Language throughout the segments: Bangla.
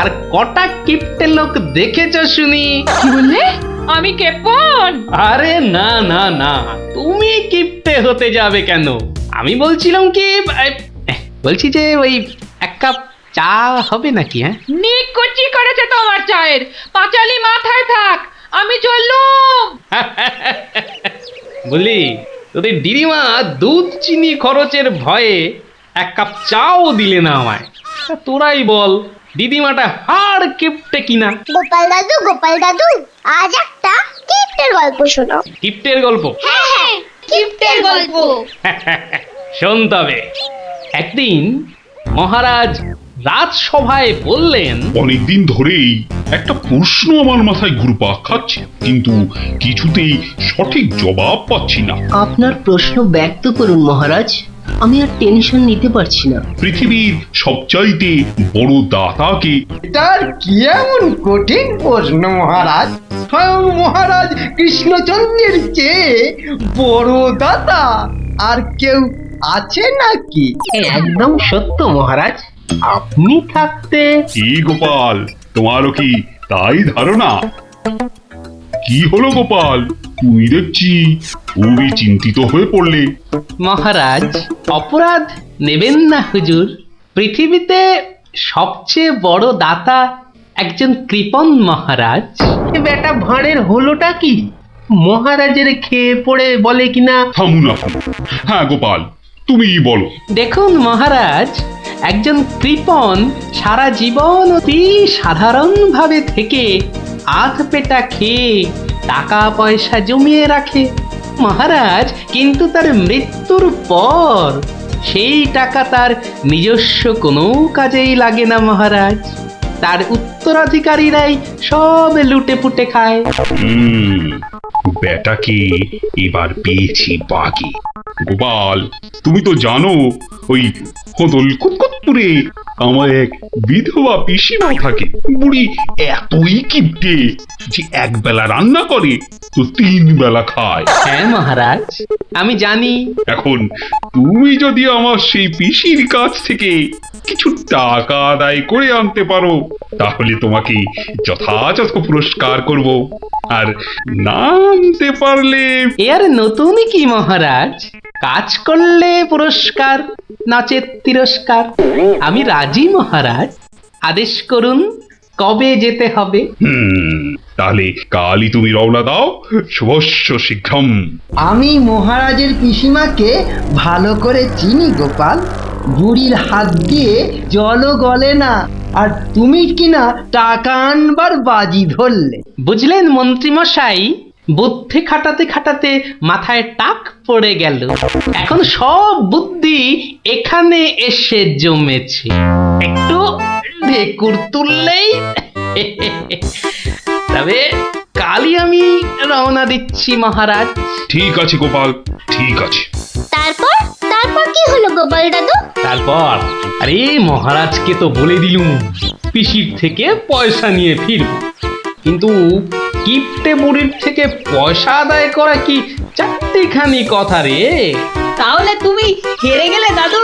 আর কটা কিপ্টে লোক দেখেছো শুনি? কি বললে? আমি কেপন? আরে না না না, তুমি কিপ্টে হতে যাবে কেন? আমি বলছিলাম কি, বলছি যে ওই এক কাপ চা হবে নাকি? হ্যাঁ, নিকুচি করেছে তোমার চায়ের। পাঁচালি মাথায় থাক, আমি চললুম। বলি তোদের দিদিমা দুধ চিনি খরচের ভয়ে এক কাপ চাও দিলে না আমায়। তা তোরাই বল, দিদিমাটা হাড় কিপ্টে কিনা? গোপাল দাদু, আজ একটা কিপ্টের গল্প শোনো। কিপ্টের গল্প? হ্যাঁ, কিপ্টের গল্প। শোন তবে। একদিন মহারাজ রাজসভায় বললেন, অনেকদিন ধরেই একটা প্রশ্ন আমার মাথায় ঘুরপাক খাচ্ছে, কিন্তু কিছুতেই সঠিক জবাব পাচ্ছি না। আপনার প্রশ্ন ব্যক্ত করুন মহারাজ, আমি আর টেনশন নিতে পারছি না। পৃথিবীর সবচাইতে বড় দাতাকে? এটার কি এমন কঠিন প্রশ্ন মহারাজ? স্বয়ং মহারাজ কৃষ্ণচন্দ্রের চেয়ে বড় দাতা আর কেউ আছে নাকি? একদম সত্য মহারাজ, আপনি থাকতে। কি গোপাল, তোমারও কি তাই ধারণা? কি হলো গোপাল, তুমি দেখছি খুবই চিন্তিত হয়ে পড়লে। মহারাজ অপরাধ নেবেন না হুজুর, পৃথিবীতে সবচেয়ে বড় দাতা একজন কৃপণ মহারাজ। বেটা ভাঁড়ের হলোটা কি? মহারাজের খেয়ে পড়ে বলে কিনা। থামুন আপনি। হ্যাঁ গোপাল, তুমি বলো। দেখুন মহারাজ, একজন কৃপণ সারা জীবন অতি সাধারণভাবে থেকে আধ পেটা খেয়ে টাকা পয়সা জমিয়ে রাখে মহারাজ, কিন্তু তার মৃত্যুর পর সেই টাকা তার নিজস্ব কোনো কাজেই লাগে না মহারাজ। তার উত্তরাধিকারীরাই সব লুটে পুটে খায়। বেটাকে এবার পেয়েছি বাগে। গোপাল, তুমি তো জানো ওই কদল কুতকুতপুরে আমার এক বিধবা পিসিমা থাকে। বুড়ি এতই কিপ্টে যে এক বেলা রান্না করে তো 3 বেলা খায়। হ্যাঁ মহারাজ, আমি জানি। এখন তুমি যদি আমার সেই পিসির কাছ থেকে কিছু টাকা আদায় করে আনতে পারো, তাহলে তোমাকে যথাযথ পুরস্কার করব। আর না আনতে পারলে? এর নতুন কি মহারাজ, কাজ করলে পুরস্কার, নচেৎ তিরস্কার। আমি রাজি মহারাজ, আদেশ করুন কবে যেতে হবে। তাহলে কালই তুমি রওনা দাও, শুভস্য শীঘ্রম। আমি মহারাজের পিসিমাকে ভালো করে চিনি গোপাল, বুড়ির হাত দিয়ে জলও গলে না, আর তুমি কিনা টাকা আনবার বাজি ধরলে। বুঝলেন মন্ত্রী মশাই, বুদ্ধি খাটাতে খাটাতে মাথায় টাক পড়ে গেল। এখন সব বুদ্ধি এখানে এসে জমেছে, একটু ঢেকুর তুললেই। তবে কালই আমি রওনা দিচ্ছি মহারাজ। ঠিক আছে গোপাল, ঠিক আছে। তারপর তারপর কি হলো গোপাল দাদু? তারপর আরে মহারাজকে তো বলে দিলুম পিসির থেকে পয়সা নিয়ে ফিরব, কিন্তু কিপ্টে বুড়ির থেকে পয়সা আদায় করা কি চারটিখানি কথা রে? তাহলে তুমি হেরে গেলে দাদু।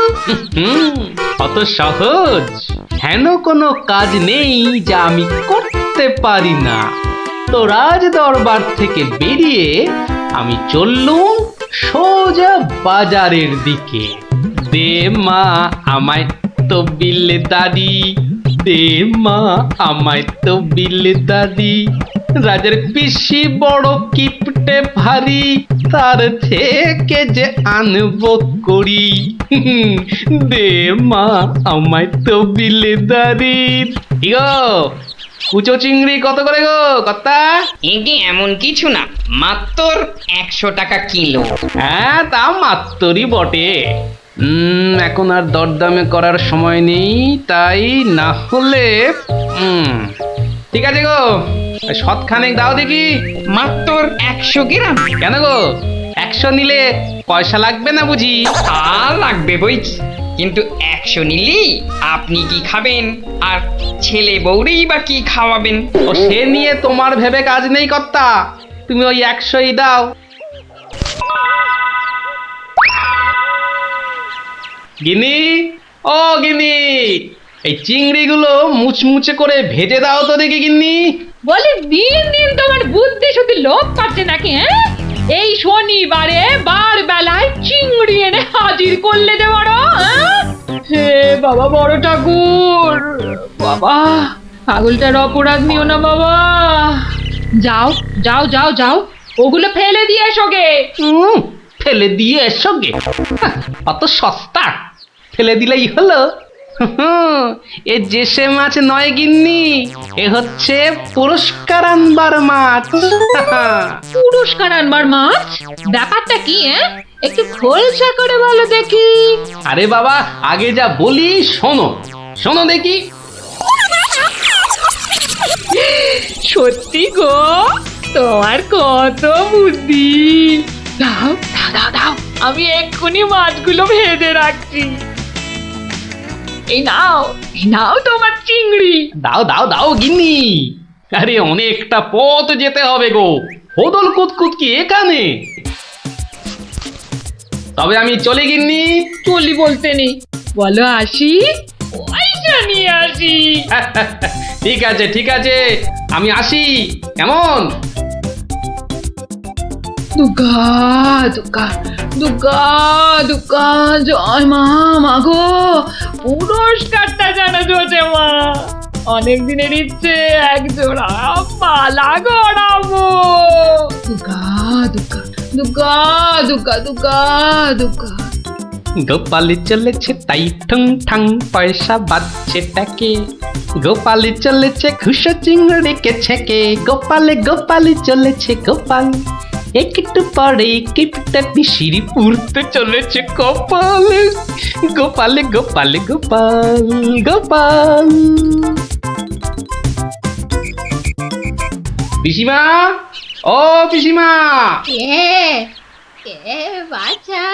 অত সহজ হেন কোনো কাজ নেই যা আমি করতে পারি না। তো রাজ দরবার থেকে বেরিয়ে আমি চললুম সোজা বাজারের দিকে। দে মা আমায় তো বিলে দাদি, দে মা আমায় তো বিলে দাদি। রাজার পিসি বড় কিপটে ভারী, তার থেকে যে আনবো করি। দে মা আমায় তো বিলে দাদি। ইগো কুচো চিংড়ি কত করে গো কর্তা? এটি এমন কিছু না, মাত্র 100 টাকা কিলো। হ্যাঁ তা মাত্রই বটে। এখন আর দরদামে করার সময় নেই, তাই না হলে ঠিক আছে গো, শতখানেক দাও দেখি। মাত্র 100 গ্রাম? কেন গো, 100 নিলে পয়সা লাগবে না বুঝি? আর লাগবে বইছি, কিন্তু 100 নিলি আপনি কি খাবেন, আর ছেলে বউরেই বা কি খাওয়াবেন? ও সে নিয়ে তোমার ভেবে কাজ নেই কর্তা, তুমি ওই 100ই দাও। গিনি, ও গিনি, এই চিংড়িগুলো মুচমুচে করে ভেজে দাও তো দেখি গিন্নি। বলি দিন দিন তোমার বুদ্ধি শুধু লোপ পাচ্ছে নাকি, হ্যাঁ? এই শনিবারে বার বেলায় চিংড়ি এনে হাজির করলে যে বড়, হ্যাঁ? হে বাবা বড় ঠাকুর, বাবা পাগলটার অপরাধ নিও না বাবা। যাও যাও যাও যাও, ওগুলো ফেলে দিয়ে এসো গে। ফেলে দিয়ে এসো গে? অত সস্তা? ফেলে দিলেই হলো? এ জেসে মাছ নয় গিন্নি, এ হচ্ছে পুরস্কার আনবার মাছ। পুরস্কার আনবার মাছ? ব্যাপারটা কি, হ্যাঁ? একটু খোলসা করে বলো দেখি। আরে বাবা, আগে যা বলি শোনো, শোনো দেখি। সত্যি গো, তোমার কত বুদ্ধি। দাও দাও দাও দাও, আমি এক্ষুনি মাছগুলো ভেজে রাখছি। এই নাও তোমার চিংড়ি। দাও দাও দাও গিন্নি। আরে অনেকটা পথ যেতে হবে গো, হোদল কুতকুত কি এখানে? তবে আমি চলে গিন্নি। চলি বলতে নেই, বলো আসি, পয়সা নিয়ে আসি। ঠিক আছে ঠিক আছে, আমি আসি, কেমন? দুর্গা দুর্গা দুর্গা দুর্গা, জয় মা, মাগো পুরস্কারটা যেন জোটে মা। অনেক দিনের ইচ্ছে, এক জোড়া মালা গড়াবো। দুর্গা দুর্গা দুর্গা দুর্গা দুর্গা দুর্গা। গোপালি চলেছে তাই ঠং ঠাং, পয়সা বাজছে টাকে। গোপালি চলেছে খুশো চিংড়িকে ছেকে। গোপালে গোপালি চলেছে গোপাল, একটু পরে কিপটা পিসিরি পুরতে চলেছে কপাল। গোপালে গোপালে গোপাল গোপাল। পিসিমা, ও পিসিমা। কে বাছা,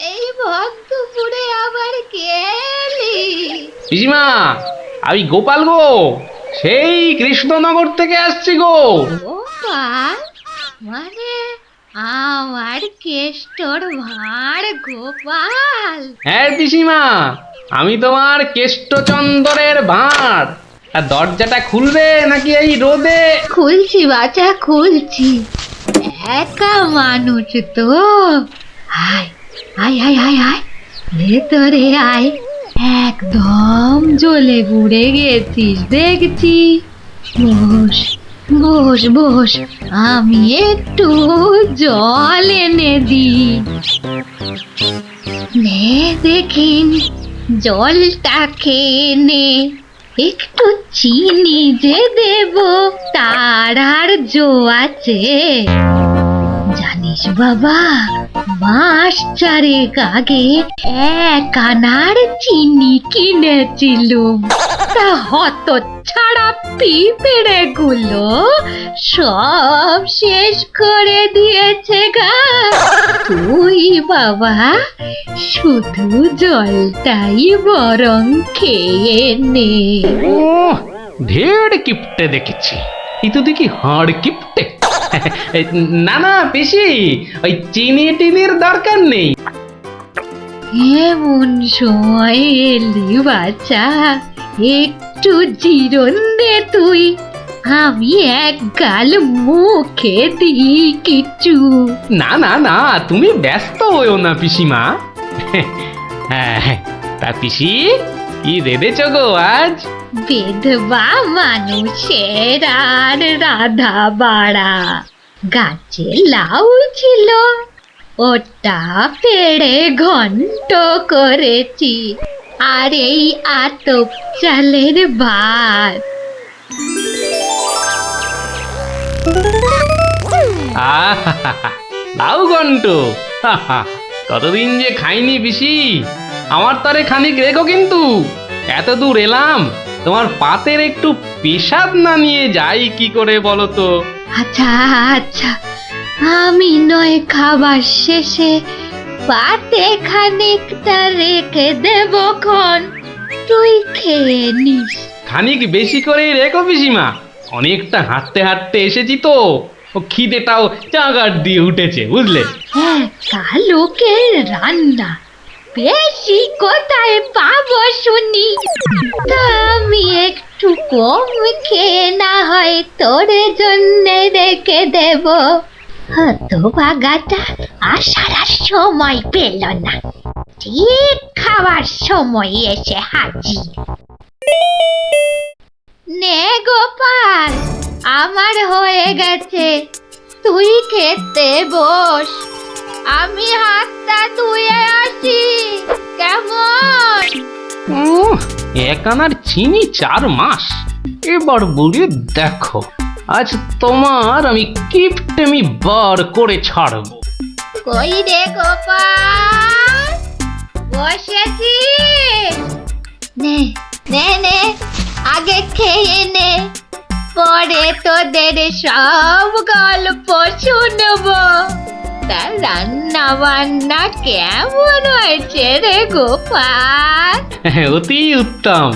এই ভক্তপুরে আবার কে এলি? পিসিমা, আমি গোপাল গো, সেই কৃষ্ণনগর থেকে আসছি গো। গোপাল মানে আমার কেষ্টর ভাঁড় গোপাল? হ্যাঁ পিসিমা, আমি তোমার কেষ্টচন্দরের ভাঁড়। আর দরজাটা খুলবে নাকি এই রোদে? খুলছি বাছা, খুলছি। একা মানুষ তো, আয় আয় আয় আয় আয়, ভেতরে আয়। একদম জ্বলে পুড়ে গেছিস দেখছি। বস বস বস, আমি একটু জল এনে দিই। নে দেখিন, জলটা খেয়ে নে। একটু চিনি যে দেব, তার আর জো আছে? জানিস বাবা, মাস চারেক আগে 1 আনার চিনি কিনেছিলুম, তা হত ছাড়া পিঁপড়ে গুলো সব শেষ করে দিয়েছে গা। তুই বাবা শুধু জলটাই বরং খেয়ে নে। ও, ঢের কিপটে দেখেছি, এই তো দেখি হাড় কিপটে। না না পিসি, ওই চিনি টিনির দরকার নেই। এমন সময় এলি বাচ্চা, একটু জিরন দে তুই। আমি এক গাল মুখে দিই কিছু। না না না, তুমি ব্যস্ত হইও না পিসিমা। হ্যাঁ, তা পিসি কি রেঁধেছ গো আজ? বিধবা মানুষের আর রাধা বাড়া। গাছে লাউ ছিল, ওটা পেড়ে ঘন্ট করেছি। আর এই আতপ চালের ভাত। লাউ ঘন্ট, কতদিন যে খাইনি পিসি। আমার তরে খানিক রেখো কিন্তু। এত দূর এলাম, তোমার পাতের একটু পেশাব না নিয়ে যাই কি করে বলো তো? আচ্ছা আচ্ছা, আমি নয় খাবার শেষে পাতে খানিকটা রেখে দেব খন, তুই খেয়ে নিস। খানিক বেশি করে রেখো পিসিমা, অনেকটা হাঁটতে হাঁটতে এসেছি তো, ও খিদেটাও চাগার দিয়ে উঠেছে বুঝলে। একা লোকের রান্না, বেশি কোথায় পাবো শুনি? তা আমি একটু কম খেয়ে না হয় তোর জন্য রেখে দেব। হতভাগাটা আসার আর সময় পেল না, ঠিক খাওয়ার সময় এসে হাজির। নে গোপাল, আমার হয়ে গেছে, তুই খেতে বস। আমি হাতটা ধুয়ে আসি, কেমন? এক আনার চিনি 4 মাস। এবার বুড়ি দেখো, আজ তোমার আমি কিপটেমি বার করে ছাড়বো। কই রে গোপাল, বসেছি? নে নে নে, আগে খেয়ে নে, পরে তোদের সব গল্প শুনবো। তা রান্না বান্না কেমন হয়েছে রে গোপাল? অতি উত্তম।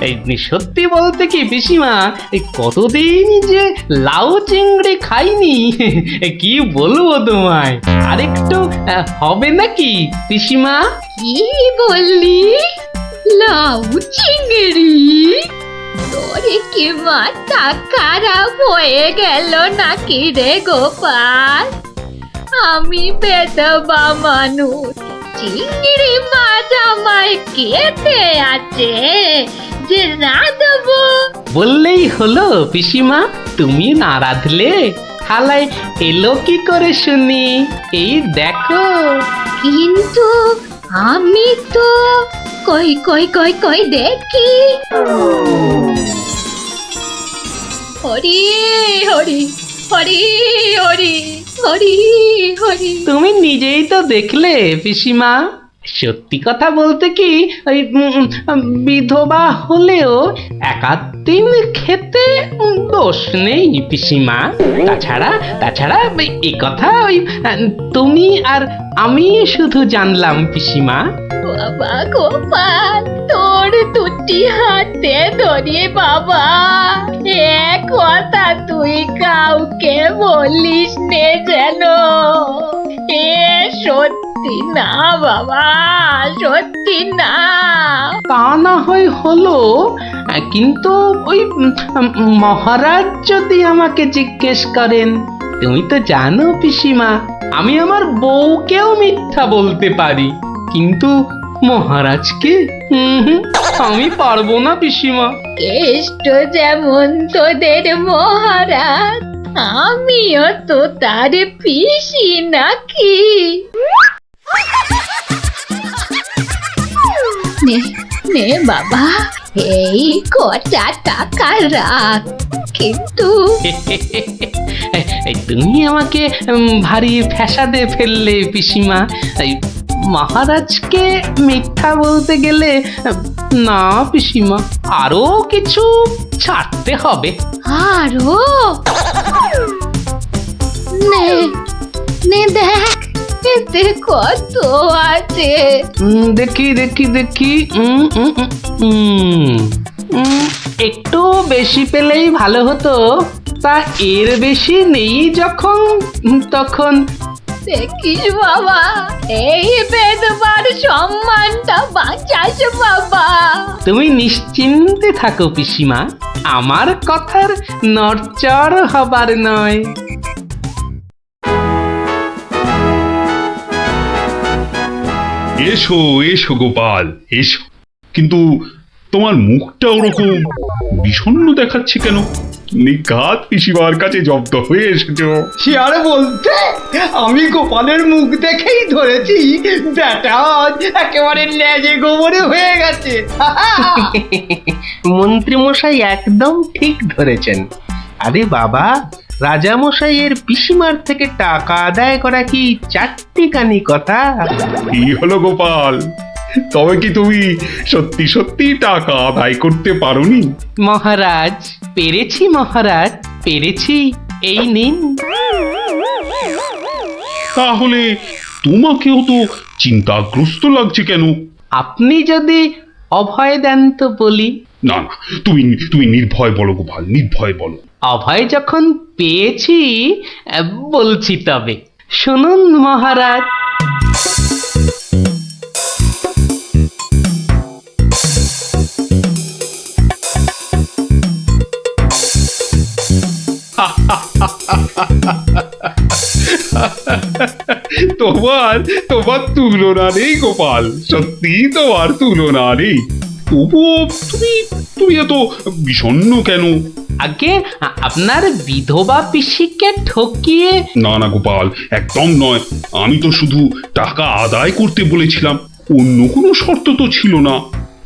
এই সত্যি বলতে কি পিসিমা, এই কতদিন যে লাউ চিংড়ি খাইনি, কি বলবো তোমায়। আরেকটু হবে নাকি পিসিমা? কি বললি? লাউ চিংড়ি? তোরে কি মাথা খারাপ হয়ে গেল নাকি রে গোপাল? আমি বেদবা মানুষ, চিংড়ি মাছ আমায় খেতে আছে যে রাঁধবো? বললেই হলো পিসিমা, তুমি না রাঁধলে থালায় এলো কি করে শুনি? এই দেখো। কিন্তু আমি তো কই কই কই কই দেখি। হরি হরি হরি হরি হরি হরি। তুমি নিজেই তো দেখলে পিসিমা। সত্যি কথা বলতে কি, ওই বিধবা হলেও একাদিন খেতে দোষ নেই পিসিমা। তাছাড়া এ কথা ওই তুমি আর আমি শুধু জানলাম পিসিমা। বাবা গোপাল, তোর দুটি হাতে ধরে বাবা, এক কথা তুই কাউকে বলিস নে যেন। এ সত্যি না বাবা, সত্যি না। তা না হয় হলো, কিন্তু ওই মহারাজ যদি আমাকে জিজ্ঞেস করেন, তুমি তো জানো পিসিমা, আমি আমার বউকেও মিথ্যা বলতে পারি, কিন্তু মহারাজকে আমি পারবো না পিসিমা। কেষ্ট যেমন তোদের মহারাজ, আমিও তো তার পিসি নাকি? নে নে বাবা, এই কটা টাকা রাখ, কিন্তু এই তুমি আমাকে ভারী ফ্যাসাদে ফেললে পিসিমা। এই মহারাজকে মিথ্যা বলতে গেলে না পিসিমা, আরো কিছু ছাড়তে হবে। আরো নে নে, দেখ এতে কত আছে। দেখি দেখি দেখি, একটু বেশি পেলেই ভালো হতো। তা এর বেশি নেই যখন, তখন দেখিস বাবা, এই বেদবার সম্মানটা বাঁচাস বাবা। তুমি নিশ্চিন্তে থাকো পিসিমা, আমার কথার নড়চড় হবার নয়। এসো এসো গোপাল, এসো। কিন্তু তোমার মুখটা ওরকম বিষণ্ণ দেখাচ্ছে কেন? নিঘাত পিসিমার কাছে জব্দ হয়ে এসেছো। সে আর বলতে, আমি গোপালের মুখ দেখেই ধরেছি ব্যাটা আজ একেবারে লেজে গোবরে হয়ে গেছে। মন্ত্রীমশাই একদম ঠিক ধরেছেন। আরে বাবা, রাজামশাইয়ের পিসিমার থেকে টাকা আদায় করা কি চারটিখানি কথা? কি হলো গোপাল, তবে কি তুমি সত্যি সত্যি টাকা আদায় করতে পারোনি? মহারাজ, পেরেছি মহারাজ, পেরেছি। এই নিন। তাহলে তোমাকেও তো চিন্তাগ্রস্ত লাগছে কেন? আপনি যদি অভয় দেন তো বলি। না না, তুমি নির্ভয় বলো গোপাল, নির্ভয় বলো। অভয় যখন পেয়েছি, বলছি তবে শুনুন মহারাজ। তোমার তোমার তুলনা নেই গোপাল, সত্যি তোমার তুলনা নেই। তবুও তুমি তুমি এত বিষণ্ণ কেন? আগে আপনার বিধবা পিসিকে ঠকিয়ে না না গোপাল, একদম নয়। আমি তো শুধু টাকা আদায় করতে বলেছিলাম, অন্য কোনো শর্ত তো ছিল না।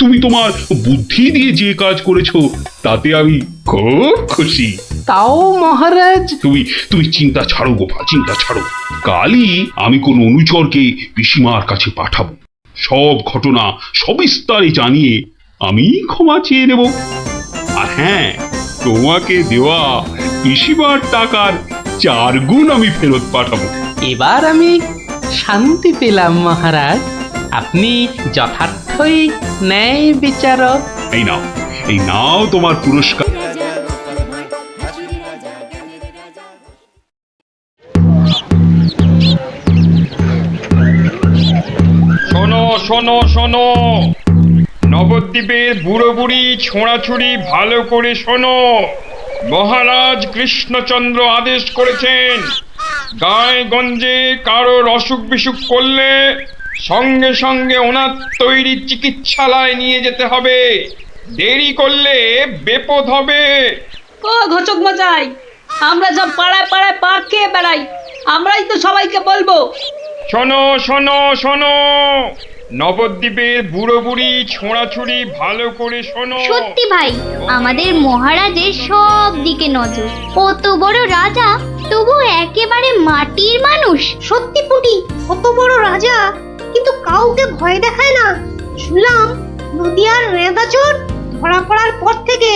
তুমি তোমার বুদ্ধি দিয়ে যে কাজ করেছো তাতে আমি খুব খুশি। তাও মহারাজ। তুমি তুমি চিন্তা ছাড়ো গোপাল, চিন্তা ছাড়ো। কালই আমি কোন অনুচরকে পিসিমার কাছে পাঠাবো, সব ঘটনা সবিস্তারে জানিয়ে আমি ক্ষমা চেয়ে নেব। আর হ্যাঁ, তোমাকে দেওয়া পিসিমার টাকার 4 গুণ আমি ফেরত পাঠাবো। এবার আমি শান্তি পেলাম মহারাজ, আপনি যথার্থই ন্যায় বিচারক। এই নাও তোমার পুরস্কার। শোনো শোনো শোনো, নবদ্বীপের বুড়ো বুড়ি ছোঁড়াছুড়ি ভালো করে শোনো। মহারাজ কৃষ্ণচন্দ্র আদেশ করেছেন, গায়ে গঞ্জে কারোর অসুখ বিসুখ করলে সঙ্গে সঙ্গে ওনার তৈরি চিকিৎসালয় নিয়ে যেতে হবে, দেরি করলে বিপদ হবে। ও ঘোচক মশাই, আমরা সব পাড়ায় পাড়ায় পাক খেয়ে বেড়াই, আমরাই তো সবাইকে বলবো। শোনো শোনো শোনো, নবদ্বীপের বুড়ো বুড়ি ছোঁড়াছুড়ি ভালো করে শোনো। সত্যি ভাই, আমাদের মহারাজের সব দিকে নজর। কত বড় রাজা, তবু একেবারে মাটির মানুষ। সত্যি পুটি, কত বড় রাজা কিন্তু কাউকে ভয় দেখায় না। শুনলাম নদিয়ার রেঁদাচোর ধরা পড়ার পর থেকে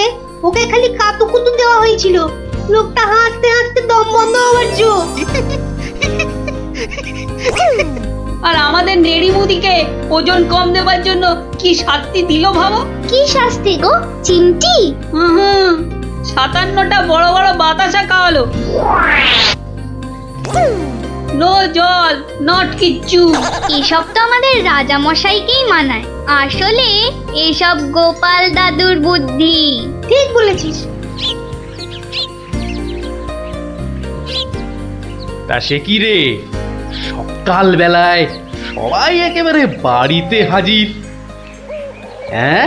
ওকে খালি কাতুকুতু দেওয়া হয়েছিল। লোকটা হাসতে হাসতে দম বন্ধ হওয়ার জো। আর আমাদের নেড়িমুদিকে ওজন কম দেবার জন্য কি শাস্তি দিল ভাবো। কি শাস্তি গো চিমটি? হুম, 57টা বড় বড় বাতাসা খাওয়ালো। নো জল, নট কিচ্ছু। এসব তো আমাদের রাজা মশাইকেই মানায়। আসলে এসব গোপাল দাদুর বুদ্ধি। ঠিক বলেছিস। তা সে কি রে, সকাল বেলায় সবাই একেবারে বাড়িতে হাজির? হ্যাঁ,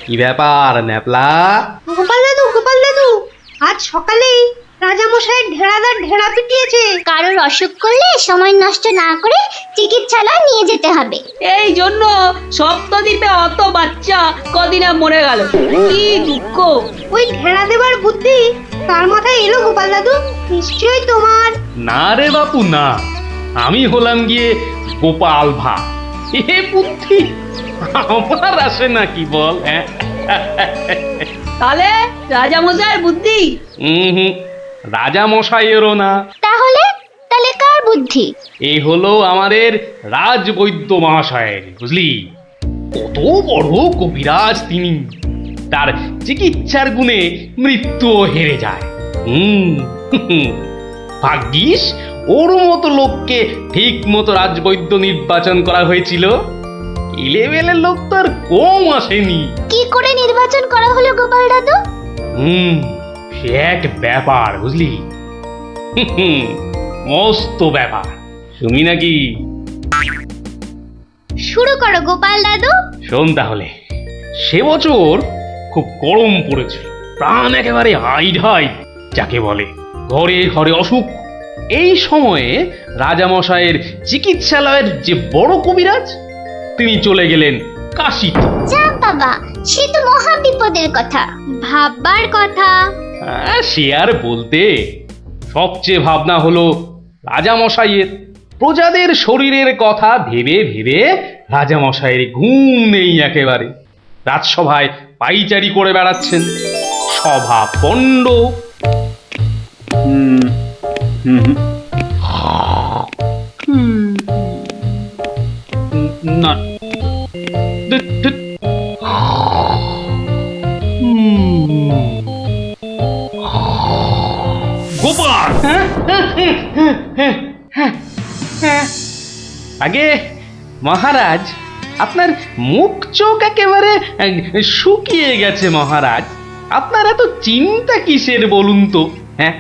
কি ব্যাপার ন্যাপলা? গোপাল দাদু, আজ সকালেই রাজামশাই ঢেড়াদার ঢেড়া পিটিয়েছে। কারোর অসুখ করলে সময় নষ্ট না করে চিকিৎসালয়ে নিয়ে যেতে হবে। এই জন্য সপ্তদ্বীপে অত বাচ্চা কদিনে মরে গেল। কি দুঃখ। ওই ঢেড়া দেবার বুদ্ধি তার মাথায় এলো গোপাল দাদু? নিশ্চয়ই তোমার। না রে বাপু না, আমি হলাম গিয়ে গোপাল ভা। এ বুদ্ধি আমার আসে নাকি বল? হ্যাঁ, তাহলে রাজামশাইয়ের বুদ্ধি? হুম, রাজা মশাইয়েরও না। তাহলে তাহলে কার বুদ্ধি? এই হলো আমাদের রাজবৈদ্য মহাশয়ের, বুঝলি? কত বড় কবিরাজ তিনি, তার চিকিৎসার গুণে মৃত্যুও হেরে যায়। ভাগ্যিস ওর মতো লোককে ঠিক মতো রাজবৈদ্য নির্বাচন করা হয়েছিল। ইলেভেলের লোক তো আর কম আসেনি। কি করে নির্বাচন করা হলো গোপাল দাদু? সে এক ব্যাপার, বুঝলি? মস্ত ব্যাপার, শুনি নাকি? শুরু করো গোপাল দাদু। শোন তাহলে। সে বছর খুব গরম পড়েছিল, প্রাণ একেবারে হাই যাকে বলে। ঘরে ঘরে অসুখ। এই সময়ে রাজামশাইয়ের চিকিৎসালয়ের যে বড় কবিরাজ, তিনি চলে গেলেন কাশীতে। যা বাবা, সে তো মহা বিপদের কথা, ভাববার কথা। সে আর বলতে, সবচেয়ে ভাবনা হলো রাজামশাইয়ের। প্রজাদের শরীরের কথা ভেবে ভেবে রাজামশাইয়ের ঘুম নেই একেবারে। রাজসভায় পাইচারি করে বেড়াচ্ছেন, সভা পণ্ড। না, গোপাল! আগে মহারাজ, আপনার মুখ চোখ একেবারে শুকিয়ে গেছে মহারাজ। আপনার এত চিন্তা কিসের বলুন তো? হ্যাঁ,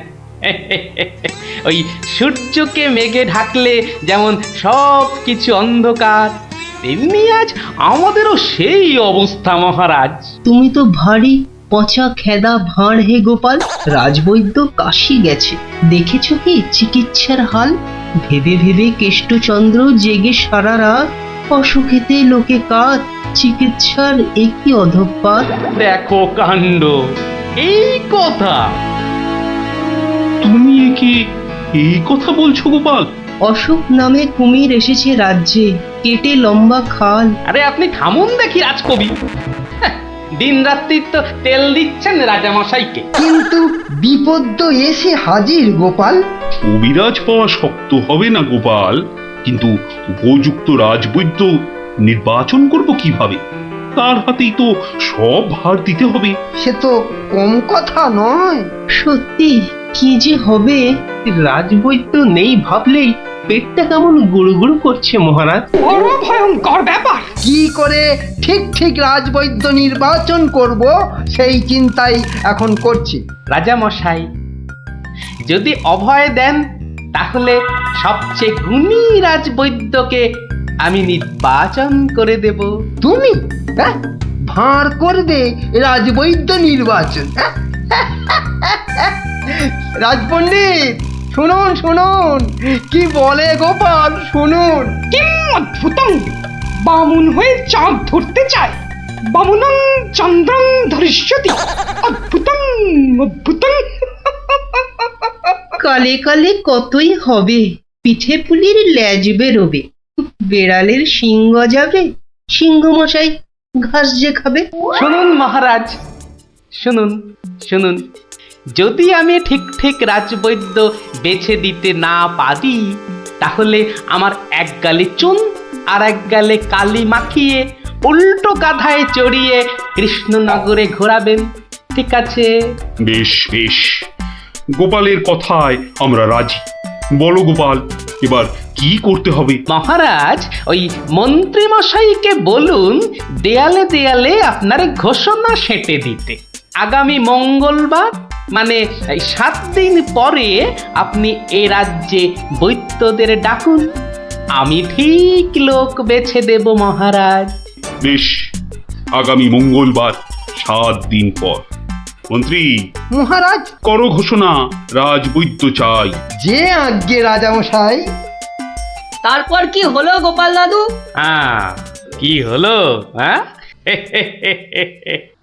ওই সূর্যকে মেঘে ঢাকলে যেমন সব কিছু অন্ধকার, তেমনি আজ আমাদেরও সেই অবস্থা মহারাজ। তুমি তো ভারী পচা খেদা ভাঁড় হে গোপাল। রাজবৈদ্য কাশি গেছে, দেখেছো কি চিকিৎসার হাল? ভেবে ভেবে কেষ্টচন্দ্র জেগে সারা রাত, অসুখেতে লোকে কাত, চিকিৎসার একই অধঃপাত। দেখো কাণ্ড, এই কথা! তুমি একে এই কথা বলছো গোপাল? অসুখ নামে কুমির এসেছে রাজ্যে, কেটে লম্বা খাল। আরে আপনি থামুন দেখি রাজকবি। দিন রাত্রি তো তেল দিচ্ছেন রাজামশাইকে। কিন্তু বিপদ তো এসে হাজির গোপাল। কবিরাজ পাওয়া শক্ত হবে না গোপাল, কিন্তু উপযুক্ত রাজবৈদ্য নির্বাচন করব কিভাবে? তার হাতেই তো সব ভার দিতে হবে। সে তো কম কথা নয়। সত্যি কি যে হবে, রাজবৈদ্য নেই ভাবলেই পেটটা কেমন গুড়গুড় করছে মহারাজ। বড় ভয়ঙ্কর ব্যাপার। কি করে ঠিক ঠিক রাজবৈদ্য নির্বাচন করব সেই চিন্তাই এখন করছি। রাজামশাই যদি অভয় দেন, তাহলে সবচেয়ে গুণী রাজবৈদ্যকে আমি নির্বাচন করে দেব। তুমি ভাঁড় করবে রাজবৈদ্য নির্বাচন? রাজপণ্ডিত শুনুন শুনুন, কি বলে গোপাল শুনুন। কিম অদ্ভুতং! বামুন হয়ে চাঁদ ধরতে চায়। বামুনং চন্দ্রং ধরিষ্যতি। অদ্ভুতং অদ্ভুতং। কালে কালে কতই হবে, পিঠে পুলির ল্যাজ বেরোবে, বেড়ালের সিংহ যাবে, সিংহ মশাই ঘাস যে খাবে। শুনুন মহারাজ, শুনুন শুনুন, যদি আমি ঠিক ঠিক রাজবৈদ্য বেছে দিতে না পারি, তাহলে আমার এক গালে চুন আর এক গালে কালি মাখিয়ে উল্টো কাঁধায় চড়িয়ে কৃষ্ণনগরে ঘোরাবেন, ঠিক আছে? বেশ বেশ, গোপালের কথায় আমরা রাজি। বলো গোপাল, এবার কি করতে হবে? মহারাজ, ওই মন্ত্রী মশাইকে বলুন দেয়ালে দেয়ালে আপনার ঘোষণা সেঁটে দিতে। আগামী মঙ্গলবার মানে 7 দিন পরে আপনি এ রাজ্যে বৈদ্যদের ডাকুন, আমি ঠিক লোক বেছে দেব মহারাজ। বেশ, আগামী মঙ্গলবার 7 দিন পর। মন্ত্রী মহারাজ, করো ঘোষণা, রাজবৈদ্য চাই। যে আজ্ঞে রাজামশাই। তারপর কি হলো গোপাল দাদু? হ্যাঁ, কি হলো? হ্যাঁ,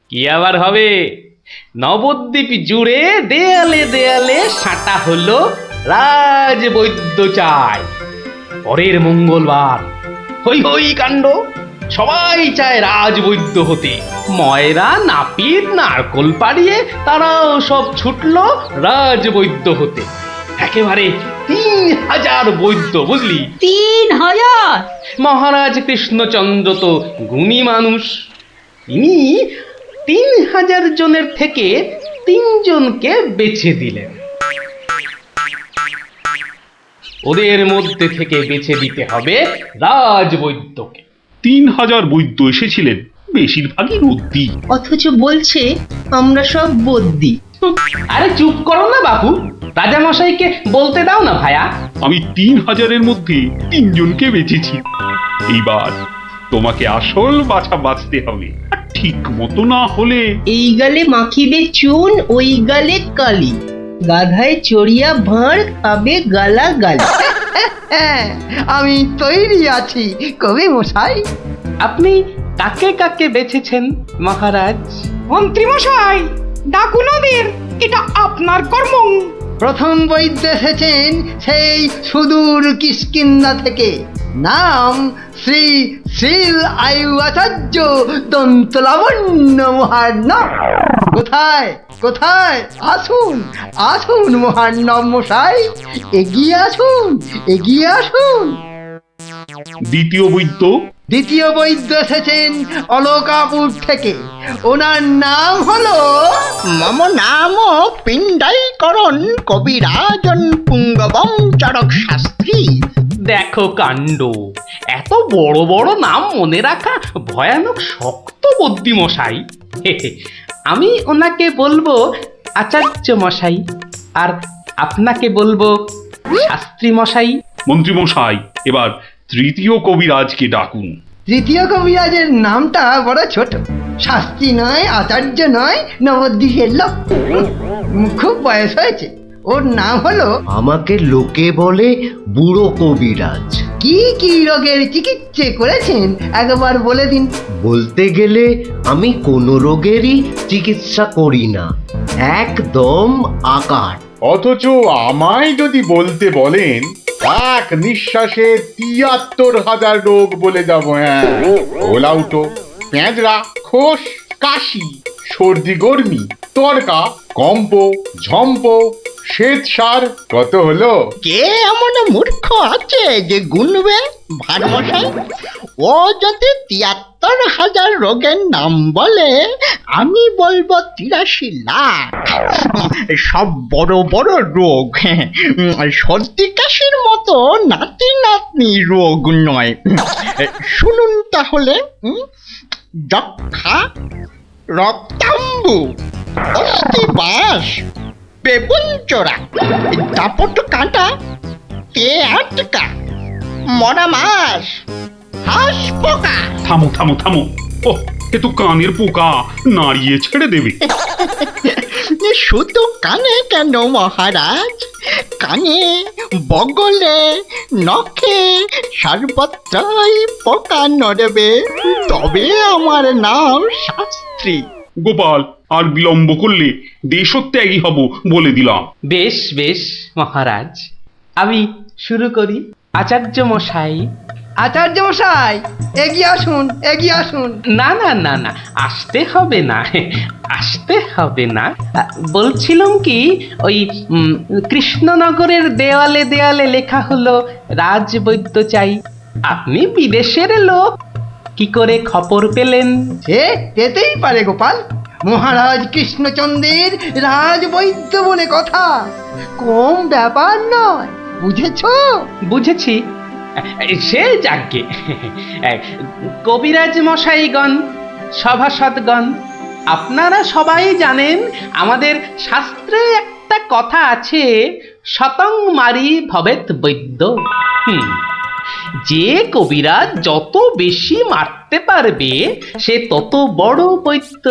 কি আবার হবে? নবদ্বীপ জুড়ে দেয়ালে দেয়ালে সাঁটা হলো রাজবৈদ্য চাই। পরের মঙ্গলবার হই হই কাণ্ড, সবাই চায় রাজবৈদ্য হতে। ময়রা নাপিত নারকোল পাড়িয়ে তারাও সব ছুটলো রাজবৈদ্য হতে। একেবারে 3000 বৈদ্য, বুঝলি? 3000! মহারাজ কৃষ্ণচন্দ্র তো গুণী মানুষ, তিনি 3000 জনের থেকে 3 জনকে বেছে দিলেন। ওদের মধ্যে থেকে বেছে দিতে হবে রাজবৈদ্যকে। 3000 বৈদ্য এসেছিলেন, বেশিরভাগই রদ্দি। অথচ বলছে আমরা সব বদ্যি। আরে চুপ করো না বাবু, রাজামশাইকে বলতে দাও না ভায়া। আমি 3000-এর মধ্যে 3 জনকে বেঁচেছি। এইবার তোমাকে আসল বাছা বাঁচতে হবে, আর ঠিক মতো না হলে এই গালে মাখিবে চুন, ওই গালে কালি, গাধায় চড়িয়া ভাঁড় খাবে গালা গালি। আমি তৈরি আছি কবি মশাই। আপনি কাকে কাকে বেছেছেন মহারাজ? মন্ত্রী মশাই, ডাকুন ওদের, এটা আপনার কর্ম। প্রথম বৈদ্য এসেছেন সেই সুদূর কিষ্কিন্ধা থেকে, নাম শ্রী শ্রীল আয়ু আচার্য দন্তলাবণ্য মহার্ণব। কোথায় কোথায়? আসুন আসুন মহার্ণব মশাই, এগিয়ে আসুন এগিয়ে আসুন। দ্বিতীয় বৈদ্য দ্বিতীয় বৈদ্য এসেছেন অলকাপুর থেকে, ওনার নাম হলো মম নাম পিণ্ডাইকরণ কবিরাজন পুঙ্গবং চরক শাস্ত্রী। দেখো কাণ্ড, এত বড় বড় নাম মনে রাখা ভয়ানক শক্ত বুদ্ধি মশাই। আমি ওনাকে বলবো আচার্য মশাই, আর আপনাকে বলবো শাস্ত্রী মশাই। মন্ত্রী মশাই, এবার তৃতীয় কবিরাজকে ডাকুন। তৃতীয় কবিরাজের নামটা বড় ছোট, শাস্ত্রী নয়, আচার্য নয়, নবদ্বীপের লোক। খুব বয়স হয়েছে। ওর নাম হলো, আমাকে লোকে বলে বুড়ো কবিরাজ। কি কি রোগের চিকিৎসা করেছেন একবার বলে দিন। বলতে গেলে আমি কোনো রোগেরই চিকিৎসা করি না, একদম আকার। অথচ আমায় যদি বলতে বলেন, এক নিঃশ্বাসে ৭৩,০০০ রোগ বলে যাব। হ্যাঁ, ওলাউটো, পেঁজরা, খোস, কাশি, সর্দি গর্মি, তরকা, কম্প, ঝম্প, শ্বেতসার, কত হলো? কে এমন মূর্খ আছে যে গুনবে ভারমশাই? ও যদি ৭৩,০০০ রোগের নাম বলে, আমি বলবো ৮৩ লাখ। সব বড় বড় রোগ, সর্দি কাশির মতো নাতি নাতনি রোগ নয়। শুনুন তাহলে, যক্ষা, রক্তাম্বু, অস্থিবাস, বেগুনচোরা, দাপট কাঁটা, তে আটকা, মরা মাছ, হাঁস পোকা। থামো থামো থামো, ও এ তো কানের পোকা, নাড়িয়ে ছেড়ে দেবে। শুধু কানে কেন মহারাজ, কানে, বগলে, নখে, সর্বত্রই পোকা নড়বে, তবে আমার নাম শাস্ত্রী। গোপাল, আর বিলম্ব করলে দেশত্যাগী হব বলে দিলাম। বেশ বেশ মহারাজ, আমি শুরু করি। আচার্য মশাই। আচার্য মশাই, এগিয়ে আসুন, এগিয়ে আসুন। না না না না, আসতে হবে না, আসতে হবে না। বলছিলাম কি, ওই কৃষ্ণনগরের দেওয়ালে দেওয়ালে লেখা হলো রাজবৈদ্য চাই। আপনি বিদেশের লোক, কি করে খবর পেলেন? সে পেতেই পারে গোপাল, মহারাজ কৃষ্ণচন্দ্রের রাজবৈদ্য বলে কথা, কম ব্যাপার নয়, বুঝেছো? বুঝেছি, সে যাকে। কবিরাজ মশাইগণ, সভাসদগণ, আপনারা সবাই জানেন আমাদের শাস্ত্রে একটা কথা আছে, শতং মারি ভবেত বৈদ্য। যে কবিরাজ যত বেশি মারতে পারবে সে তত বড় বৈদ্য।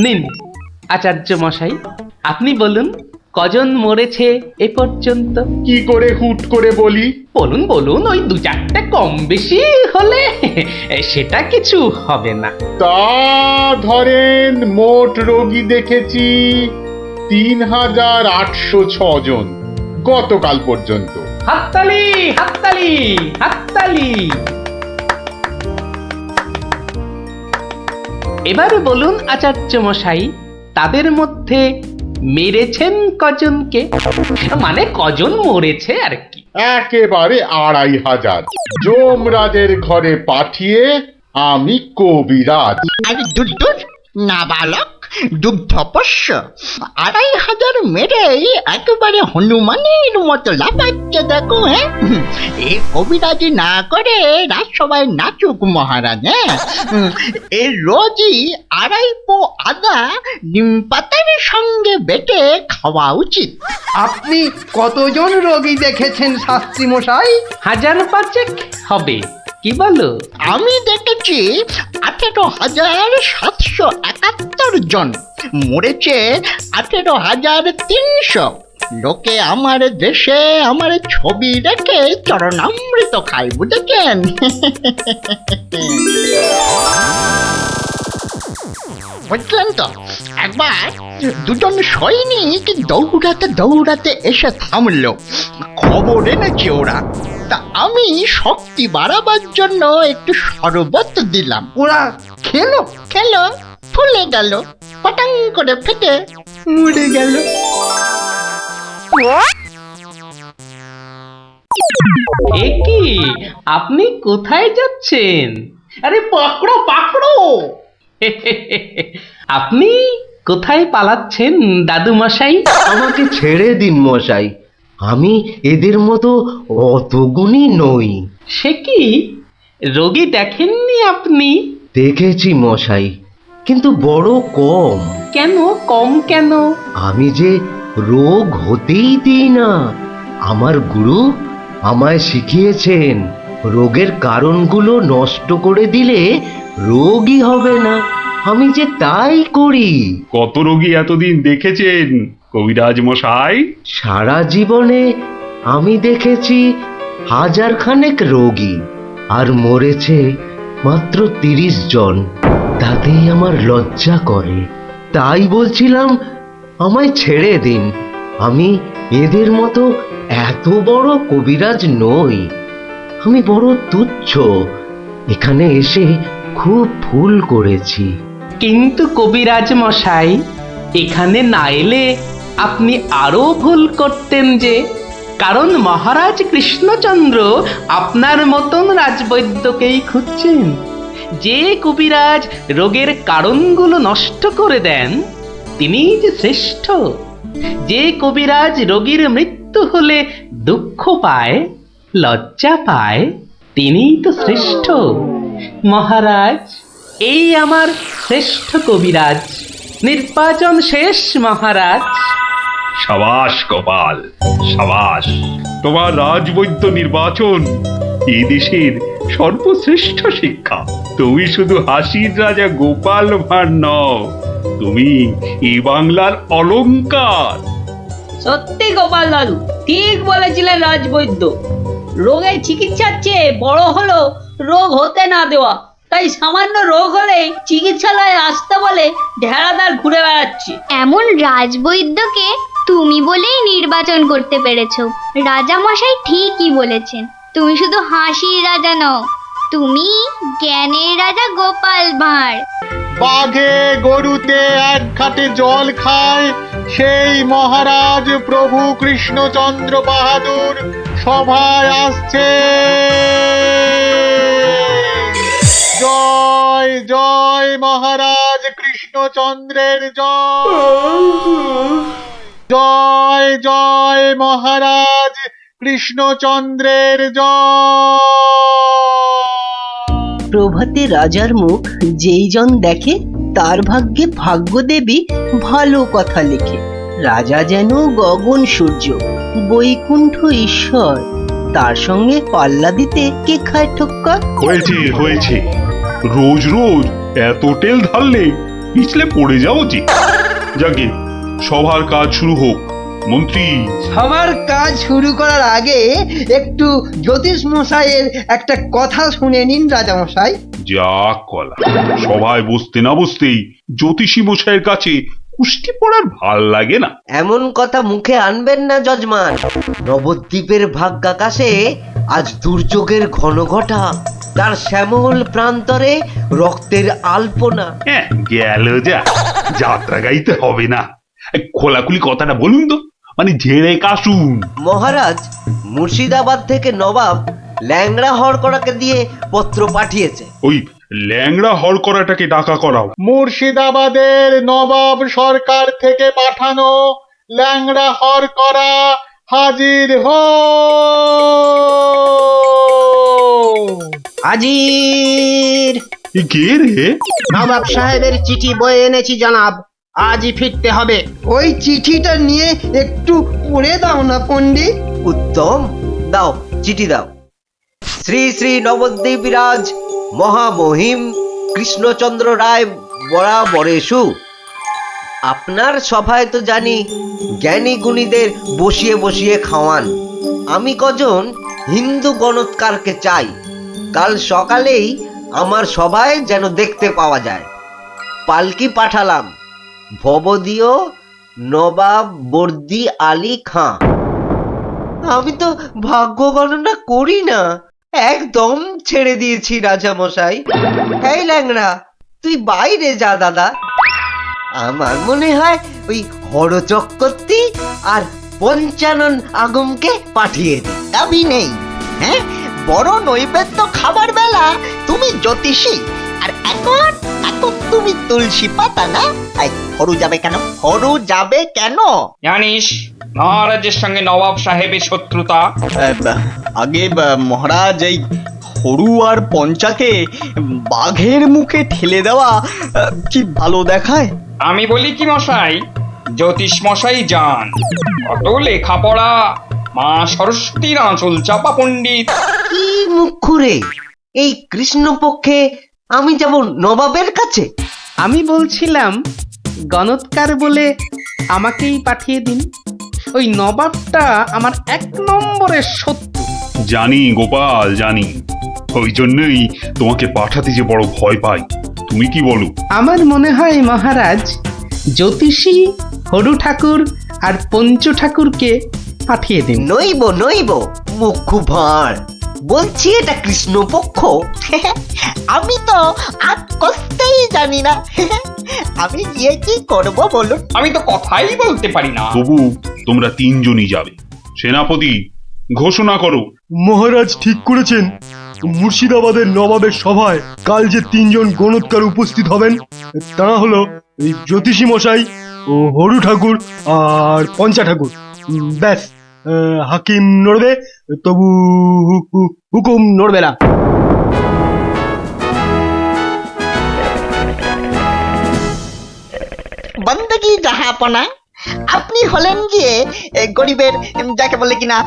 নিন আচার্য মশাই, আপনি বলুন কজন মরেছে এ পর্যন্ত? কি করে হুট করে বলি? বলুন বলুন, ওই ২-৪টে কম বেশি হলে সেটা কিছু হবে না। তা ধরেন মোট রোগী দেখেছি ৩,৮০৬ জন গতকাল পর্যন্ত। হাততালি হাততালি হাততালি। এবারে বলুন আচার্য মশাই, তাদের মধ্যে মেরেছেন কজনকে? মানে কজন মরেছে আর কি। একেবারে ২৫০০০। যমরাজের ঘরে পাঠিয়ে আমি কবিরাজ। আরে দূর দূর, নাবালক, দুগ্ধপোষ্য, ২৫০০ মেরেই একেবারে হনুমানের মতো লাফাচ্ছে দেখো। হ্যাঁ, এ কবিরাজি না করে রাজসভায় নাচুক মহারাজ। হ্যাঁ, এ রোজই ২.৫ পো আদা নিম পাতার সঙ্গে বেটে খাওয়া উচিত। আপনি কতজন রোগী দেখেছেন শাস্ত্রী মশাই? ১০০০ হবে, কি বলো? আমি দেখেছি ১৮,৭৭১ জন, মরেছে ১৮,৩০০। লোকে আমার দেশে আমার ছবি রেখে চরণামৃত খায়, বুঝেছেন? বুঝলেন তো? একবার দুজন সৈনিক দৌড়াতে দৌড়াতে এসে থামলো, খবর এনেছে ওরা। তা আমি শক্তি বাড়াবার জন্য একটু শরবত দিলাম। ওরা খেলো? খেলো, ফুলে গেল, পটাং করে ফেটে মরে গেল। এ কি, আপনি কোথায় যাচ্ছেন? আরে পাকড়ো পাকড়ো। আপনি কোথায় পালাচ্ছেন দাদু মশাই? আমাকে ছেড়ে দিন মশাই, আমি এদের মতো অত গুণী নই। সে কি, রোগী দেখেননি আপনি? দেখেছি মশাই, কিন্তু বড় কম। কেন কম কেন? আমি যে রোগ হতেই দিই না। আমার গুরু আমায় শিখিয়েছেন রোগের কারণগুলো নষ্ট করে দিলে রোগই হবে না। আমি যে তাই করি। কত রোগী এতদিন দেখেছেন কবিরাজ মশাই? সারা জীবনে আমি দেখেছি 1000 খানেক রোগী, আর মরেছে মাত্র 30 জন। তাতেই আমার লজ্জা করে। তাই বলছিলাম আমায় ছেড়ে দিন। আমি এদের মতো এত বড় কবিরাজ নই। আমি বড় তুচ্ছ। এখানে এসে খুব ভুল করেছি। কিন্তু কবিরাজ মশাই, এখানে না এলে আপনি আরো ভুল করতেন যে, কারণ মহারাজ কৃষ্ণচন্দ্র আপনার মতন রাজবৈদ্যকেই খুঁজছেন। যে কবিরাজ রোগের কারণগুলো নষ্ট করে দেন তিনিই যে শ্রেষ্ঠ। যে কবিরাজ রোগীর মৃত্যু হলে দুঃখ পায়, লজ্জা পায়, তিনিই তো শ্রেষ্ঠ। মহারাজ, এই আমার শ্রেষ্ঠ কবিরাজ। নির্বাচন শেষ মহারাজ। সাবাস গোপাল, সাবাস। তোমার রাজবৈদ্য নির্বাচন এই দেশের সর্বশ্রেষ্ঠ শিক্ষা। তুমি শুধু হাসির রাজা গোপাল ভাঁড় নও, তুমি এই বাংলার অলংকার। সত্যি গোপাল দাদু ঠিক বলেছিলেন রাজবৈদ্য। রোগের চিকিৎসার চেয়ে বড় হলো রোগ হতে না দেওয়া। তাই সামান্য রোগ হলেই চিকিৎসালয়ে আসতে বলে ঢেড়াদার ঘুরে বেড়াচ্ছে। এমন রাজবৈদ্যকে তুমি বলেই নির্বাচন করতে পেরেছো। রাজামশাই ঠিকই বলেছেন, তুমি শুধু হাসির রাজা নও, তুমি জ্ঞানের রাজা গোপাল ভাঁড়। বাঘে গরুতে এক ঘাটে জল খায়, সেই মহারাজ প্রভু কৃষ্ণচন্দ্র বাহাদুর সভায় আসছে। জয় জয় মহারাজ কৃষ্ণচন্দ্রের জয়। জয় জয় মহারাজ কৃষ্ণচন্দ্রের জয়। প্রভাতে রাজার মুখ যেই জন দেখে, তার ভাগ্যে ভাগ্যদেবী ভালো কথা লেখে। রাজা যেন গগন সূর্য, বৈকুণ্ঠ ঈশ্বর, তার সঙ্গে পাল্লা দিতে কে খায় ঠক্কর? হয়েছে হয়েছে, রোজ রোজ এত তেল ঢাললে পিছলে পড়ে যাও যে। যাকে সবার কাজ শুরু হোক। মন্ত্রী, সবার কাজ শুরু করার আগে একটু জ্যোতিষ মশাইয়ের একটা কথা শুনে নিন রাজা মশাই। যা কলা, সভায় বসতে না বসতেই জ্যোতিষী মশাইয়ের কাছে কুষ্টি পড়ার ভাল লাগে না। এমন কথা মুখে আনবেন না যজমান। নবদ্বীপের ভাগ্যাকাশে আজ দুর্যোগের ঘনঘটা, তার শ্যামল প্রান্তরে রক্তের আলপনা। হ্যাঁ, গেল যা, যাত্রা গাইতে হবে না। খোলাখুলি কথাটা বলুন তো, মানে ঝেড়ে কাশুন। মহারাজ মুর্শিদাবাদ থেকে নবাব ল্যাংড়া হরকড়াকে দিয়ে পত্র পাঠিয়েছে। ওই ল্যাংড়া হরকড়াটাকে ডাকা করাও। মুর্শিদাবাদের নবাব সরকার থেকে পাঠানো ল্যাংড়া হরকড়া হাজির হো। হাজির। কে রে? নবাব সাহেবের চিঠি বয়ে এনেছি জনাব, আজই ফিরতে হবে। ওই চিঠিটা নিয়ে একটু পড়ে দাও না পণ্ডিত। উত্তম, দাও চিঠি দাও। শ্রী শ্রী নবদ্বীপ রাজ মহামহিম কৃষ্ণচন্দ্র রায় বরাবরেশু। আপনার সভায় তো জানি জ্ঞানী গুণীদের বসিয়ে বসিয়ে খাওয়ান। আমি কজন হিন্দু গণৎকারকে চাই। কাল সকালেই আমার সভায় যেন দেখতে পাওয়া যায়। পালকি পাঠালাম, ভবদীয় নবাব বর্দি আলী খাঁ। আমি তো ভাগ্য গণনা করি না, একদম ছেড়ে দিয়েছি রাজা মশাই। এই ল্যাংড়া, তুই বাইরে যা দাদা। আমার মনে হয় ওই হরচক্রবর্তী আর পঞ্চানন আগমকে পাঠিয়ে দে। দাবি নেই। হ্যাঁ, বড় নৈবেদ্য খাবার বেলা তুমি জ্যোতিষী, আর এখন এখন তুমি তুলসী পাতা না? হরু যাবে কেন? হরু যাবে কেন? জানিস মহারাজের সঙ্গে নবাব সাহেবের শত্রুতা। আগে মহারাজ, এই হরু আর পঞ্চাকে বাঘের মুখে ঠেলে দেওয়া কি ভালো দেখায়? আমি বলি কি মশাই, জ্যোতিষ মশাই যান, কত লেখাপড়া, মা সরস্বতীর আঁচল চাপা পণ্ডিত। কি মুখ খুঁড়ে এই কৃষ্ণপক্ষে আমি যাব নবাবের কাছে? আমি বলছিলাম গণৎকার বলে আমাকেই পাঠিয়ে দিন। ওই নবাবটা আমার 1 নম্বরের শত্রু। জানি গোপাল, জানি। ওই জন্যই তোমাকে পাঠাতে যে বড় ভয় পাই। তুমি কি বলো? আমার মনে হয় মহারাজ জ্যোতিষী হরু ঠাকুর আর পঞ্চু ঠাকুরকে পাঠিয়ে দিন। নইব মুখ খুব ভার। বলছি এটা কৃষ্ণপক্ষ। আমি তো আর কষ্টেই জানি না। আমি গিয়ে কি করব বলুন? আমি তো কথাই বলতে পারি না। তবু তোমরা 3 জনই যাবে। সেনাপতি, ঘোষণা করো। মহারাজ ঠিক করেছেন। মুর্শিদাবাদের নবাবের সভায় কাল যে 3 জন গণৎকার উপস্থিত হবেন তারা হলো এই জ্যোতিষী মশাই ও হরু ঠাকুর আর পঞ্চা ঠাকুর। ব্যাস, হাকিম নড়বে, তবু হুকুম নড়বে না। বন্দগি জাহাপনা, আপনি হলেন গিয়ে গরিবের যাকে বলে কিনা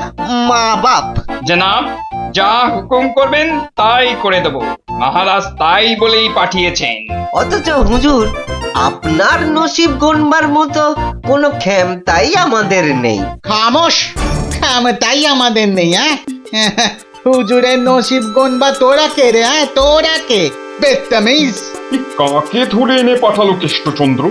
মা বাপ। জনাব, যা হুকুম করবেন তাই করে দেব। মহারাজ তাই বলেই পাঠিয়েছেন। অথচ হুজুর, আপনার নসিব গণবার মতো কোনো ক্ষমতাই আমাদের নেই। খামোশ, তাই আমাদের নেই। হুজুরের নসিব গনবা তোরা কে রে? তোরা কে? বেত্তামিজ। কাকে ধরে এনে পাঠালো কৃষ্ণচন্দ্র?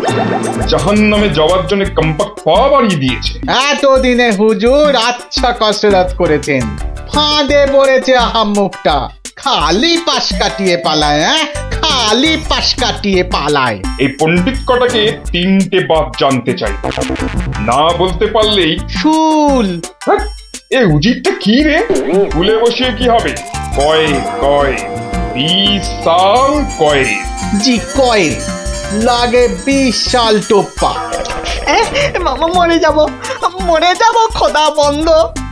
জাহান্নামে যাওয়ার জন্য কম্পাক পা বাড়িয়ে দিয়েছে। এতদিনে হুজুর আচ্ছা কসরত করেছেন, ফাঁদে পড়েছে আহাম্মুকটা। খালি পাশ কাটিয়ে পালায়, খালি পাশ কাটিয়ে পালায়। এই পণ্ডিত কটাকে 3টে বাদ জানতে চাই, না বলতে পারলেই শুল। এ উজিরটা কি রে? ভুলে বসিয়ে কি হবে? কয় কয় 20 সাল কয়। জি কয়েল লাগে 20 সাল টোপ্পা। মরে যাব খোদা বন্ধ।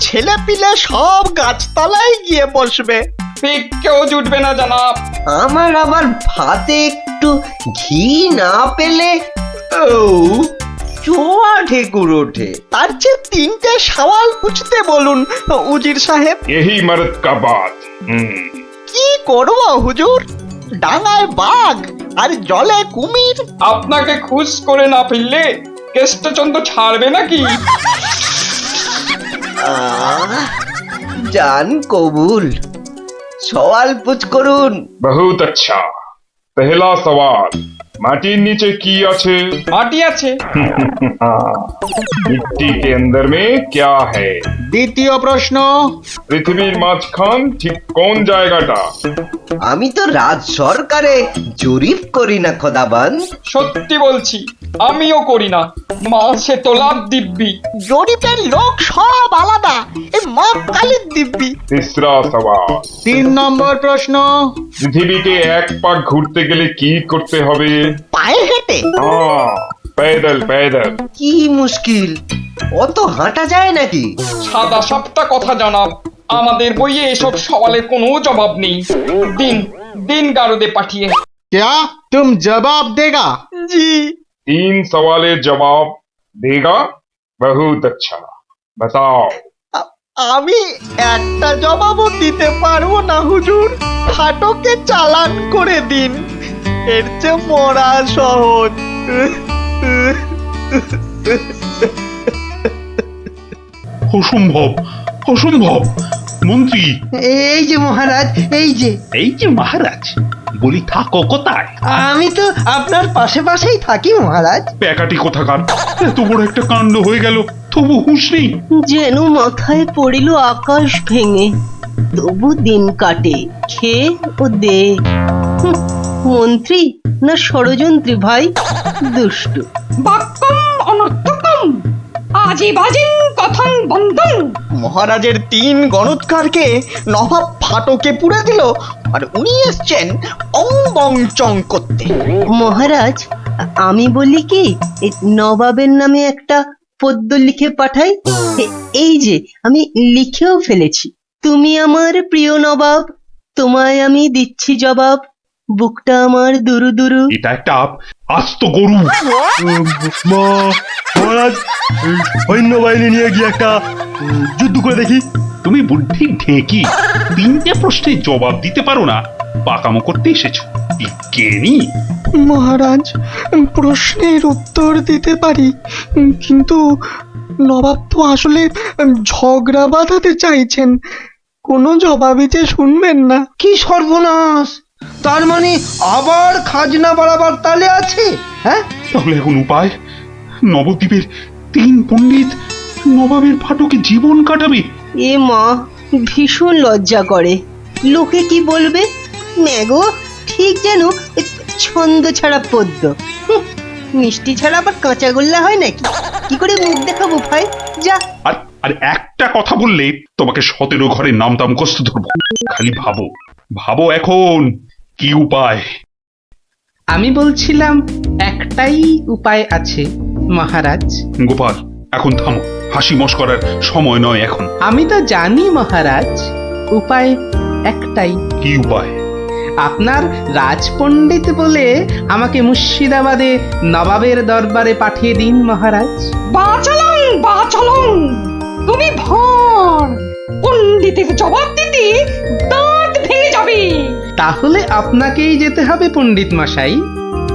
ছেলে পিলে সব গাছতলায় গিয়ে বসবে। ঠিক কেউ জুটবে না জনাব। আমার আবার ভাতে একটু ঘি না পেলে চোয়া ঢেকুর ওঠে। তার চেয়ে 3টে সওয়াল পুছতে বলুন উজির সাহেব। यही मर्द का बात। কি করব হুজুর? ডাঙায় বাঘ আর জলে কুমির। আপনাকে খুশ করে না ফেললে কৃষ্ণচন্দ্র ছাড়বে নাকি? জান কবুল, সওয়াল পুছ করুন। बहुत अच्छा। पहला सवाल, माटिर नीचे की আছে? মাটি আছে। मिट्टी के अंदर में क्या है? দ্বিতীয় প্রশ্ন, পৃথিবীর মাঝখান ঠিক কোন জায়গাটা? আমি তো রাজ সরকারে জরিপ করি না খোদাবান। সত্যি বলছি, আমিও করি না। মাসে তোলার দিব্যি। জরিপের লোক সব আলাদা। এই মা কালীর দিব্যি। तीसरा सवाल, 3 নম্বর প্রশ্ন, পৃথিবীকে 1 পাক ঘুরতে গেলে কি করতে হবে? পায়ে হেঁটে। पैदल पैदल। কি মুশকিল, অত হাঁটা যায় নাকি? সাদা সাপটা কথা জানাব, আমাদের বইয়ে এসব সওয়ালের কোনো জবাব নেই। দিন দিন গারদে পাঠিয়ে। क्या तुम जवाब देगा? জি। 3 सवालेर जवाब देगा? बहुत अच्छा। बताओ। আমি একটা জবাবও দিতে পারবো না হুজুর। ফাটকে চালান করে দিন, এর চেয়ে মরা সহজ। অসম্ভব, অসম্ভব। মন্ত্রী, এই যে মহারাজ, এই যে মহারাজ, বলি থাকো কোথায়? আমি তো আপনার পাশে পাশেই থাকি মহারাজ। প্যাকাটি কোথাকার, এত বড় একটা কাণ্ড হয়ে গেল, তবু হুঁশ নেই। যেন মাথায় পড়িল আকাশ ভেঙে, তবু দিন কাটে খেয়ে ও দে। মন্ত্রী না ষড়যন্ত্রী ভাই, দুষ্টু। বাক্যম অনর্থকম আজীবাজিন কথন বন্ধন। মহারাজের 3 গণৎকারকে নবাব ফাটকে পুড়ে দিল, আর উনি এসছেন অং বং চং করতে। মহারাজ, আমি বলি কি, এই নবাবের নামে একটা পদ্য লিখে পাঠাই। এই যে আমি লিখেও ফেলেছি। তুমি আমার প্রিয় নবাব, তোমায় আমি দিচ্ছি জবাব। বুকটা আমার দুরু দুরু। এটা একটা আস্ত গরু। মহারাজ, সৈন্যবাহিনী নিয়ে গিয়ে একটা যুদ্ধ করে দেখি। তুমি বুদ্ধি ঢেকি, 3টে প্রশ্নের জবাব দিতে পারো না, পাকামো করতে এসেছো। বিজ্ঞানী মহারাজ, প্রশ্নের উত্তর দিতে পারি, কিন্তু নবাব তো আসলে ঝগড়া বাঁধাতে চাইছেন, কোনো জবাবই যে শুনবেন না। কি সর্বনাশ! তার মানে আবার খাজনা বাড়াবার তালে আছে? হ্যাঁ, তাহলে এখন উপায়? নবদ্বীপের 3 পণ্ডিত নবাবের ফাটকে জীবন কাটাবে। এ মা, ভীষণ লজ্জা করে। লোকে কি বলবে? ম্যাগো ঠিক যেন ছন্দ ছাড়া পদ্য। মিষ্টি ছাড়া আবার কাঁচা গোল্লা হয় নাকি? কি করে মুখ দেখাবো ভাই? যা। আর একটা কথা বললে তোমাকে 17 ঘরে নামতা মুখস্থ ধরবো। খালি ভাবো ভাবো এখন কি উপায়। আমি বলছিলাম একটাই উপায় আছে মহারাজ। গোপাল, এখন থামো, হাসি মশকরার সময় নয় এখন। আমি তো জানি মহারাজ, উপায় একটাই। কি উপায়? আপনার রাজপণ্ডিত বলে আমাকে মুর্শিদাবাদে নবাবের দরবারে পাঠিয়ে দিন মহারাজ। বাচালং, তুমি ভর পণ্ডিতের জবাব দিতে দাঁত ভেঙে যাবে। তাহলে আপনাকেই যেতে হবে পণ্ডিত মশাই।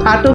ফাটক